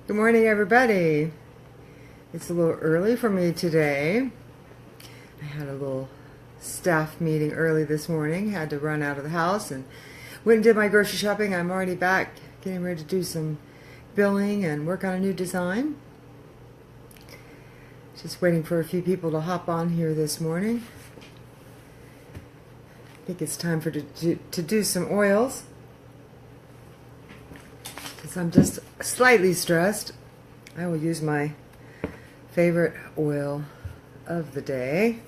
Good morning, everybody. It's a little early for me today. I had a little staff meeting early this morning. Had to run out of the house and went and did my grocery shopping. I'm already back getting ready to do some billing and work on a new design. Just waiting for a few people to hop on here this morning. I think it's time to do some oils. Because I'm just slightly stressed. I will use my favorite oil of the day.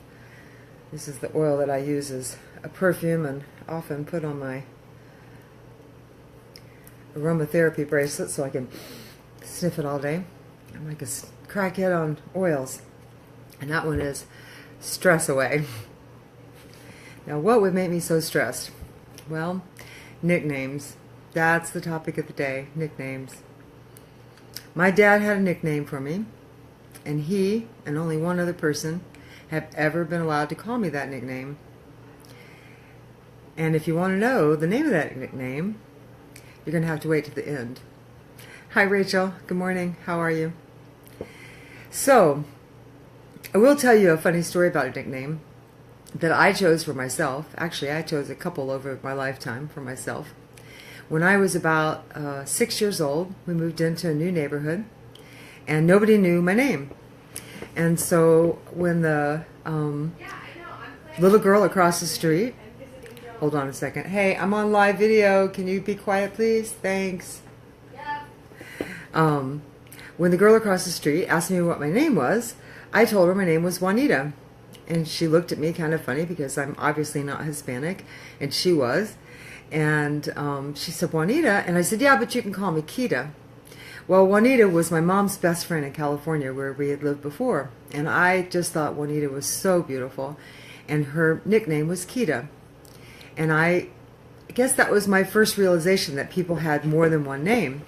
This is the oil that I use as a perfume and often put on my aromatherapy bracelet so I can sniff it all day. I'm like a crackhead on oils. And that one is Stress Away. Now, what would make me so stressed? Well, nicknames. That's the topic of the day, nicknames. My dad had a nickname for me, and he and only one other person have ever been allowed to call me that nickname. And if you want to know the name of that nickname, you're going to have to wait to the end. Hi, Rachel. Good morning. How are you? So, I will tell you a funny story about a nickname that I chose for myself. Actually, I chose a couple over my lifetime for myself. When I was about 6 years old, we moved into a new neighborhood, and nobody knew my name. And so when the little girl across the street, hold on a second. Hey, I'm on live video. Can you be quiet, please? Thanks. When the girl across the street asked me what my name was, I told her my name was Juanita. And she looked at me kind of funny because I'm obviously not Hispanic, and she was. And she said, Juanita? And I said, yeah, but you can call me Kita. Well, Juanita was my mom's best friend in California where we had lived before. And I just thought Juanita was so beautiful. And her nickname was Kita. And I guess that was my first realization that people had more than one name.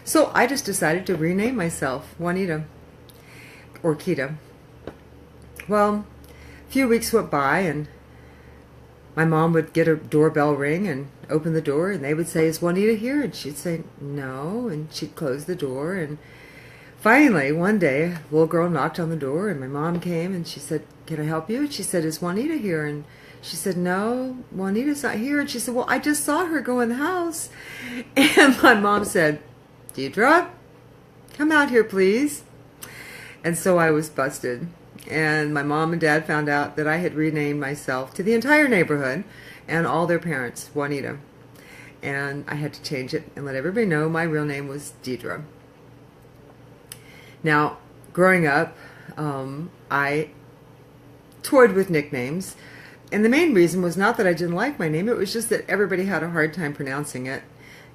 So I just decided to rename myself Juanita or Kita. Well, a few weeks went by and my mom would get a doorbell ring and open the door, and they would say, is Juanita here? And she'd say, no, and she'd close the door. And finally, one day, a little girl knocked on the door, and my mom came, and she said, can I help you? And she said, is Juanita here? And she said, no, Juanita's not here. And she said, well, I just saw her go in the house. And my mom said, Deidre, come out here, please. And so I was busted. And my mom and dad found out that I had renamed myself to the entire neighborhood and all their parents, Juanita. And I had to change it and let everybody know my real name was Deidre. Now, growing up, I toyed with nicknames. And the main reason was not that I didn't like my name, it was just that everybody had a hard time pronouncing it.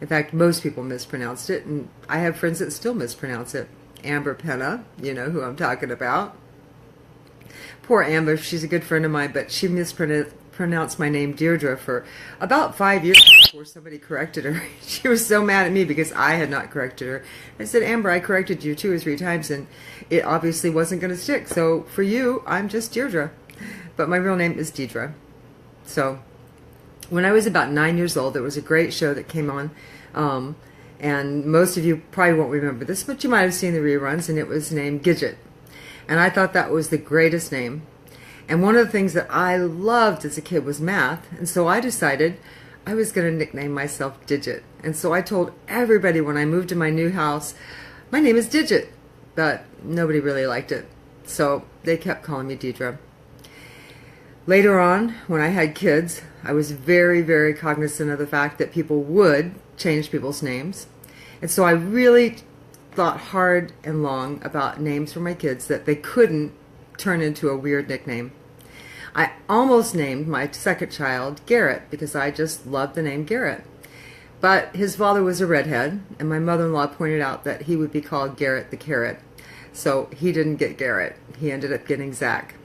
In fact, most people mispronounced it, and I have friends that still mispronounce it. Amber Penna, you know who I'm talking about. Poor Amber, she's a good friend of mine, but she mispronounced my name Deirdre for about 5 years before somebody corrected her. She was so mad at me because I had not corrected her. I said, Amber, I corrected you 2 or 3 times, and it obviously wasn't going to stick. So for you, I'm just Deirdre. But my real name is Deidre. So when I was about 9 years old, there was a great show that came on, and most of you probably won't remember this, but you might have seen the reruns, and it was named Gidget. And I thought that was the greatest name. And one of the things that I loved as a kid was math. And so I decided I was going to nickname myself Digit. And so I told everybody when I moved to my new house, my name is Digit. But nobody really liked it. So they kept calling me Deidre. Later on, when I had kids, I was very, very cognizant of the fact that people would change people's names. And so I really thought hard and long about names for my kids that they couldn't turn into a weird nickname. I almost named my second child Garrett because I just loved the name Garrett. But his father was a redhead, and my mother-in-law pointed out that he would be called Garrett the Carrot. So he didn't get Garrett. He ended up getting Zach.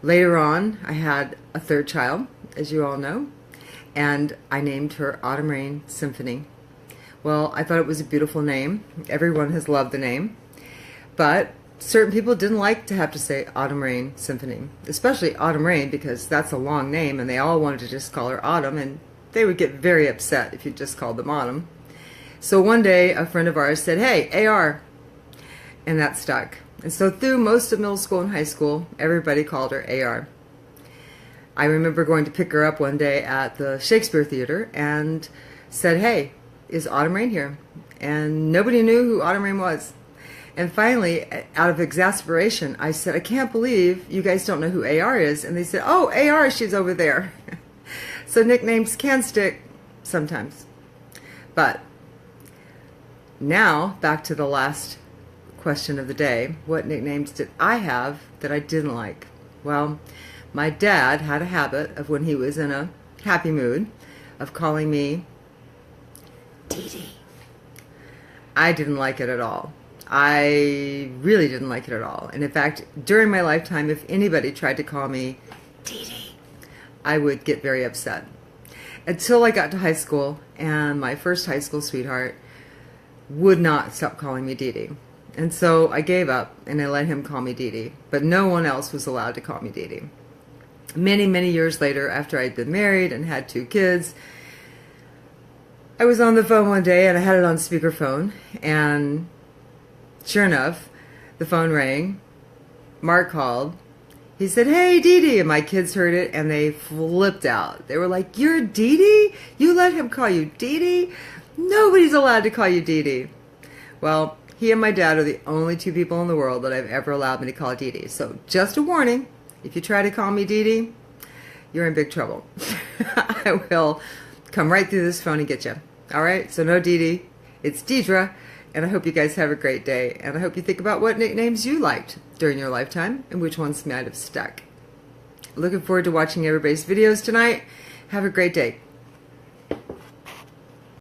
Later on, I had a third child, as you all know, and I named her Autumn Rain Symphony. Well, I thought it was a beautiful name. Everyone has loved the name. But certain people didn't like to have to say Autumn Rain Symphony, especially Autumn Rain because that's a long name and they all wanted to just call her Autumn, and they would get very upset if you just called them Autumn. So one day, a friend of ours said, "Hey, AR," and that stuck. And so through most of middle school and high school, everybody called her AR. I remember going to pick her up one day at the Shakespeare Theater and said, "Hey, is Autumn Rain here?" And nobody knew who Autumn Rain was. And finally, out of exasperation, I said, "I can't believe you guys don't know who AR is." And they said, "Oh, AR, she's over there." So nicknames can stick sometimes. But now, back to the last question of the day. What nicknames did I have that I didn't like? Well, my dad had a habit of, when he was in a happy mood, of calling me Dee Dee. I didn't like it at all. I really didn't like it at all. And in fact, during my lifetime, if anybody tried to call me Dee Dee, I would get very upset. Until I got to high school, and my first high school sweetheart would not stop calling me Dee Dee. And so I gave up, and I let him call me Dee Dee. But no one else was allowed to call me Dee Dee. Many, many years later, after I'd been married and had 2 kids, I was on the phone one day, and I had it on speakerphone, and sure enough, the phone rang. Mark called. He said, "Hey, Dee Dee," and my kids heard it, and they flipped out. They were like, "You're Dee Dee? You let him call you Dee Dee? Nobody's allowed to call you Dee Dee." Well, he and my dad are the only 2 people in the world that I've ever allowed me to call Dee Dee. So just a warning, if you try to call me Dee Dee, you're in big trouble. I will come right through this phone and get you. All right? So no Dee Dee. It's Deidre. And I hope you guys have a great day. And I hope you think about what nicknames you liked during your lifetime and which ones might have stuck. Looking forward to watching everybody's videos tonight. Have a great day.